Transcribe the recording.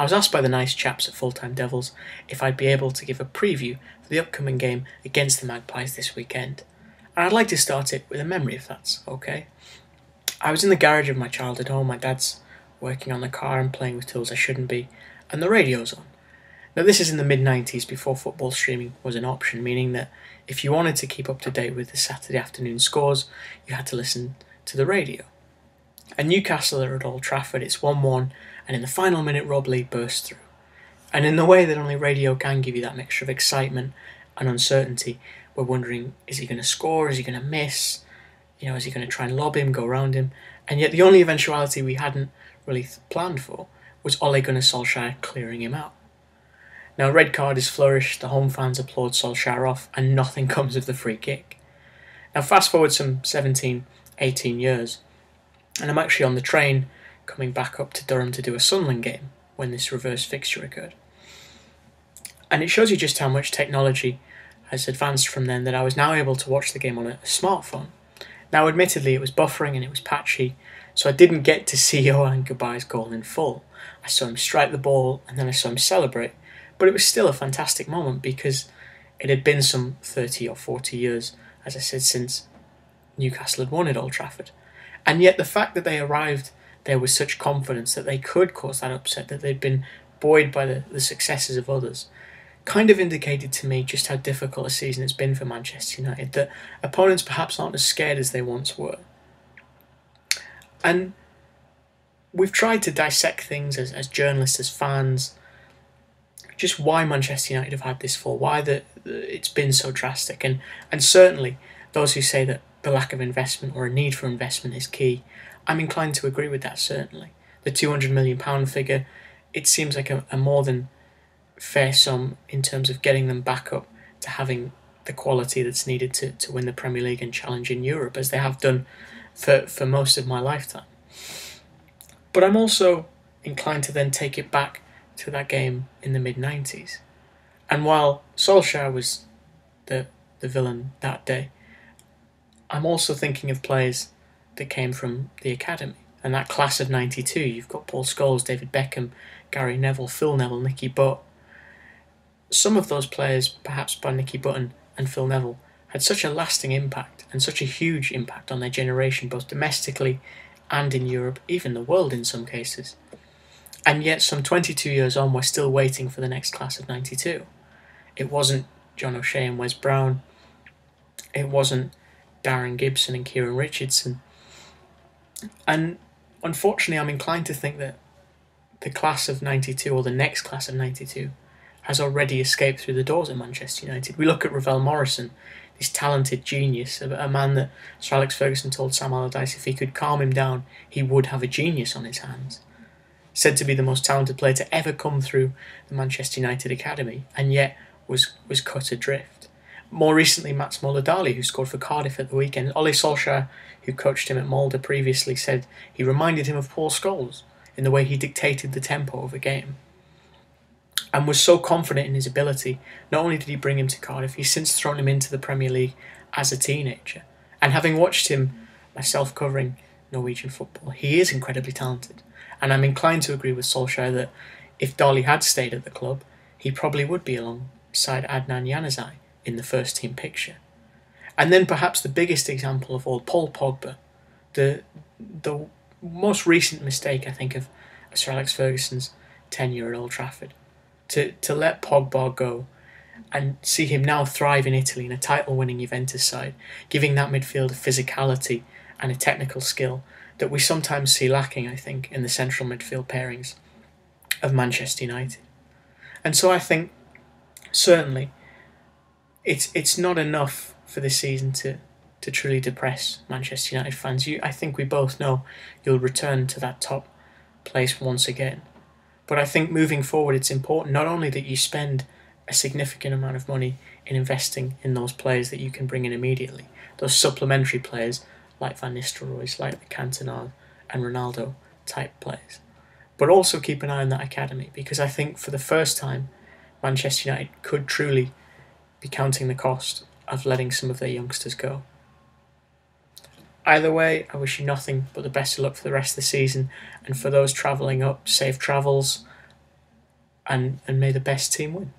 I was asked by the nice chaps at FullTimeDEVILS if I'd be able to give a preview for the upcoming game against the Magpies this weekend. And I'd like to start it with a memory, if that's okay. I was in the garage of my childhood home. My dad's working on the car and playing with tools I shouldn't be, and the radio's on. Now, this is in the mid-90s, before football streaming was an option, meaning that if you wanted to keep up to date with the Saturday afternoon scores, you had to listen to the radio. And Newcastle are at Old Trafford, it's 1-1, and in the final minute Rob Lee bursts through. And in the way that only radio can give you that mixture of excitement and uncertainty, we're wondering, is he going to score, is he going to miss, is he going to try and lob him, go around him? And yet the only eventuality we hadn't really planned for was Ole Gunnar Solskjaer clearing him out. Now, a red card is flourished, the home fans applaud Solskjaer off, and nothing comes of the free kick. Now, fast forward some 17, 18 years, and I'm actually on the train coming back up to Durham to do a Sunderland game when this reverse fixture occurred. And it shows you just how much technology has advanced from then, that I was now able to watch the game on a smartphone. Now, admittedly, it was buffering and it was patchy, so I didn't get to see Johan Gabai's goal in full. I saw him strike the ball and then I saw him celebrate, but it was still a fantastic moment because it had been some 30 or 40 years, as I said, since Newcastle had won at Old Trafford. And yet the fact that they arrived there with such confidence that they could cause that upset, that they'd been buoyed by the successes of others, kind of indicated to me just how difficult a season it's been for Manchester United, that opponents perhaps aren't as scared as they once were. And we've tried to dissect things as journalists, as fans, just why Manchester United have had this fall, why it's been so drastic. And certainly those who say that the lack of investment or a need for investment is key, I'm inclined to agree with that, certainly. The £200 million figure, it seems like a more than fair sum in terms of getting them back up to having the quality that's needed to win the Premier League and challenge in Europe, as they have done for most of my lifetime. But I'm also inclined to then take it back to that game in the mid-90s. And while Solskjaer was the villain that day, I'm also thinking of players that came from the academy. And that class of 92, you've got Paul Scholes, David Beckham, Gary Neville, Phil Neville, Nicky Butt. Some of those players, perhaps by Nicky Butt and Phil Neville, had such a lasting impact and such a huge impact on their generation, both domestically and in Europe, even the world in some cases. And yet, some 22 years on, we're still waiting for the next class of 92. It wasn't John O'Shea and Wes Brown. It wasn't Darren Gibson and Kieran Richardson. And unfortunately, I'm inclined to think that the class of 92, or the next class of 92, has already escaped through the doors at Manchester United. We look at Ravel Morrison, this talented genius, a man that Sir Alex Ferguson told Sam Allardyce if he could calm him down, he would have a genius on his hands. Said to be the most talented player to ever come through the Manchester United academy, and yet was cut adrift. More recently, Mats Muller-Dali, who scored for Cardiff at the weekend. Ole Solskjaer, who coached him at Molde previously, said he reminded him of Paul Scholes in the way he dictated the tempo of a game, and was so confident in his ability. Not only did he bring him to Cardiff, he's since thrown him into the Premier League as a teenager. And having watched him myself covering Norwegian football, he is incredibly talented. And I'm inclined to agree with Solskjaer that if Dali had stayed at the club, he probably would be alongside Adnan Januzaj in the first team picture. And then perhaps the biggest example of all, Paul Pogba, the most recent mistake, I think, of Sir Alex Ferguson's tenure at Old Trafford. To let Pogba go and see him now thrive in Italy in a title-winning Juventus side, giving that midfield a physicality and a technical skill that we sometimes see lacking, I think, in the central midfield pairings of Manchester United. And so I think, certainly, it's not enough for this season to truly depress Manchester United fans. I think we both know you'll return to that top place once again. But I think moving forward, it's important not only that you spend a significant amount of money in investing in those players that you can bring in immediately, those supplementary players like Van Nistelrooy, like the Cantona and Ronaldo type players, but also keep an eye on that academy, because I think for the first time, Manchester United could truly be counting the cost of letting some of their youngsters go. Either way, I wish you nothing but the best of luck for the rest of the season, and for those travelling up, safe travels. and may the best team win.